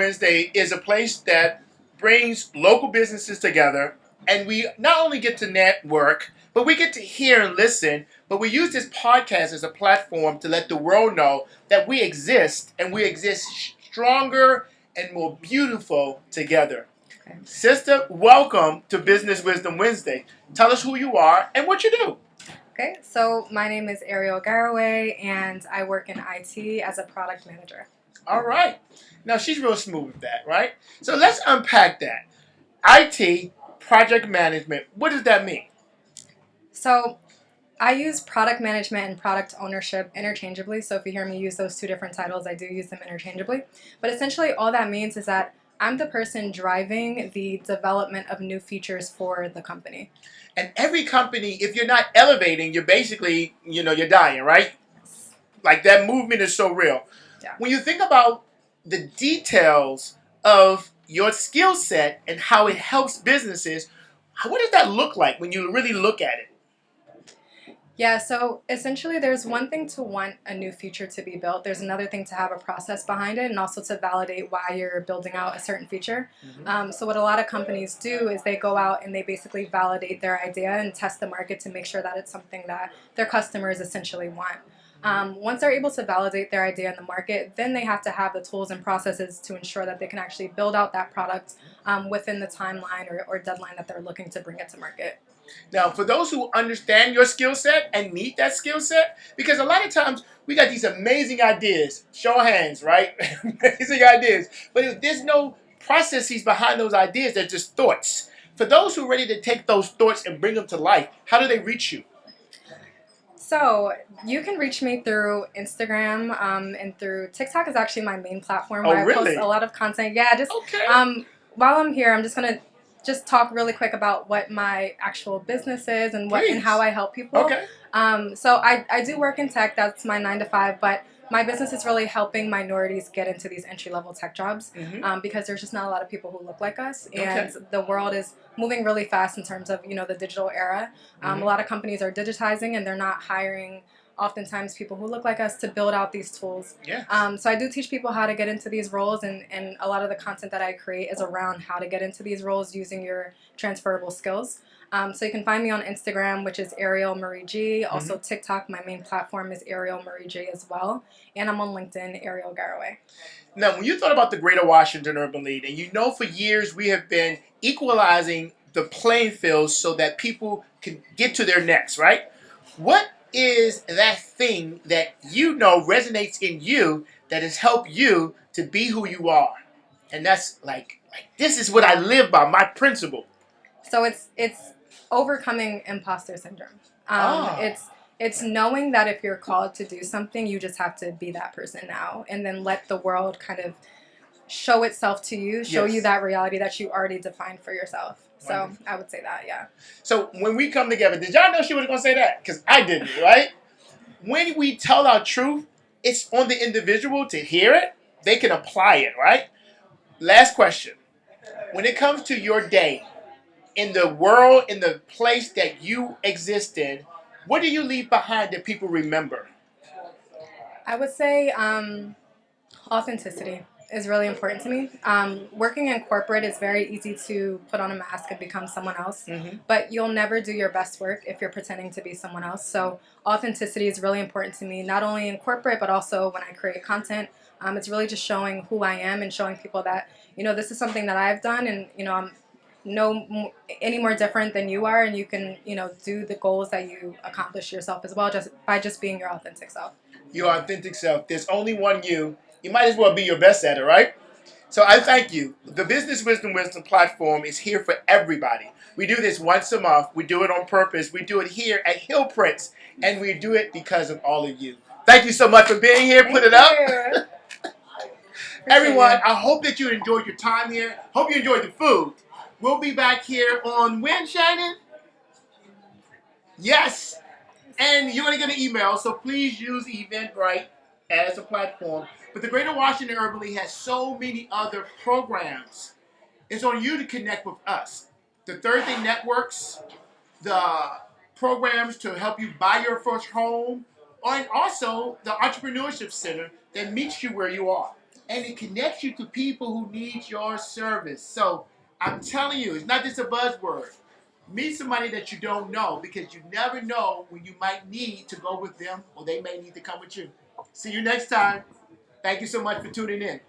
Wednesday is a place that brings local businesses together, and we not only get to network, but we get to hear and listen. But we use this podcast as a platform to let the world know that we exist, and we exist stronger and more beautiful together. Okay. Sister, welcome to Business Wisdom Wednesday. Tell us who you are and what you do. Okay, so my name is Ariel Garraway, and I work in IT as a product manager. All right. Now, she's real smooth with that, right? So let's unpack that. IT, project management, what does that mean? So I use product management and product ownership interchangeably. So if you hear me use those two different titles, I do use them interchangeably. But essentially all that means is that I'm the person driving the development of new features for the company. And every company, if you're not elevating, you're basically, you're dying, right? Like that movement is so real. Yeah. When you think about the details of your skill set and how it helps businesses, what does that look like when you really look at it? Yeah, so essentially there's one thing to want a new feature to be built. There's another thing to have a process behind it and also to validate why you're building out a certain feature. So what a lot of companies do is they go out and they basically validate their idea and test the market to make sure that it's something that their customers essentially want. Once they're able to validate their idea in the market, then they have to have the tools and processes to ensure that they can actually build out that product within the timeline or deadline that they're looking to bring it to market. Now, for those who understand your skill set and need that skill set, because a lot of times we got these amazing ideas, show of hands, right? Amazing ideas. But if there's no processes behind those ideas, they're just thoughts. For those who are ready to take those thoughts and bring them to life, how do they reach you? So you can reach me through Instagram and through TikTok is actually my main platform Oh, where I really? post a lot of content. Yeah, just Okay. while I'm here, I'm just gonna talk really quick about what my actual business is and what and how I help people. Okay. So I do work in tech. That's my 9 to 5, but my business is really helping minorities get into these entry-level tech jobs because there's just not a lot of people who look like us, and the world is moving really fast in terms of the digital era. A lot of companies are digitizing and they're not hiring oftentimes people who look like us to build out these tools. Yeah. So I do teach people how to get into these roles, and a lot of the content that I create is around how to get into these roles using your transferable skills. So you can find me on Instagram, which is Ariel Marie G. Also TikTok, my main platform is Ariel Marie G as well. And I'm on LinkedIn, Ariel Garraway. Now, when you thought about the Greater Washington Urban League, and for years we have been equalizing the playing field so that people can get to their next, right? What is that thing that resonates in you that has helped you to be who you are? And that's like this is what I live by, my principle. So it's overcoming imposter syndrome. It's knowing that if you're called to do something, you just have to be that person now, and then let the world kind of show itself to you, show you that reality that you already defined for yourself. So I would say that, yeah. So when we come together, did y'all know she was going to say that? Because I didn't, right? When we tell our truth, it's on the individual to hear it. They can apply it, right? Last question. When it comes to your day, in the world, in the place that you exist in, what do you leave behind that people remember? I would say authenticity is really important to me. Working in corporate is very easy to put on a mask and become someone else, but you'll never do your best work if you're pretending to be someone else. So authenticity is really important to me, not only in corporate, but also when I create content. It's really just showing who I am and showing people that, this is something that I've done, and, I'm any more different than you are, and you can, do the goals that you accomplish yourself as well, just by being your authentic self. Your authentic self. There's only one you. You might as well be your best at it, right? So I thank you. The Business Wisdom platform is here for everybody. We do this once a month. We do it on purpose. We do it here at Hill Prince, and we do it because of all of you. Thank you so much for being here. Put it up. Everyone, I hope that you enjoyed your time here. Hope you enjoyed the food. We'll be back here on when, Shannon? Yes. And you're going to get an email, so please use Eventbrite as a platform. But the Greater Washington Urban League has so many other programs. It's on you to connect with us. The Thursday networks, the programs to help you buy your first home, and also the Entrepreneurship Center that meets you where you are. and it connects you to people who need your service. So I'm telling you, it's not just a buzzword. Meet somebody that you don't know, because you never know when you might need to go with them, or they may need to come with you. See you next time. Thank you so much for tuning in.